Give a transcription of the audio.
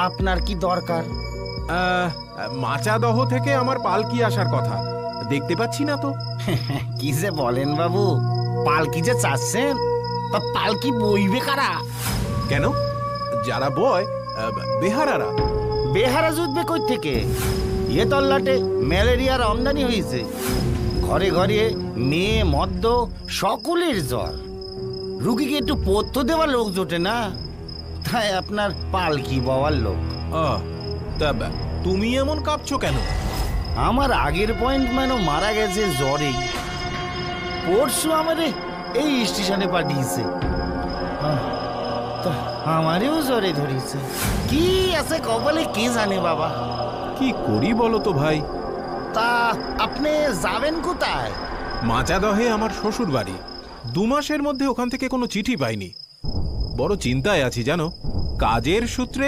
আপনার কি দরকার? মাচাদহ থেকে আমার পালকি আসার কথা, দেখতে পাচ্ছি না তো। কি যে বলেন বাবু, পালকি যে চাচ্ছেন, তা পালকি বইবে কারা? কেন? যারা বয় বেহারারা। বেহারা জুটবে কই থেকে? এ তল্লাটে ম্যালেরিয়ার আমদানি হয়েছে, ঘরে ঘরে মেয়ে মদ্য সকলের জ্বর, রুগীকে একটু পথ্য দেওয়ার লোক জোটে না, তাই আপনার পালকি বওয়ার লোক। তা তুমি এমন কাঁপছো কেন? আমার আগের পয়েন্টম্যানও মারা গেছে জ্বরে, পরশু আমারে এই স্টেশনে পাঠিয়েছে, তা আমারেও জ্বরে ধরেছে। কি আছে কপালে কে জানে বাবা। কি করি বলো তো ভাই? তা আপনি যাবেন কোথায়? মাচাদহে আমার শ্বশুর বাড়ি। 2 মাসের মধ্যে ওখান থেকে কোনো চিঠি পাইনি, বড় চিন্তায় আছি জানো। কাজের সূত্রে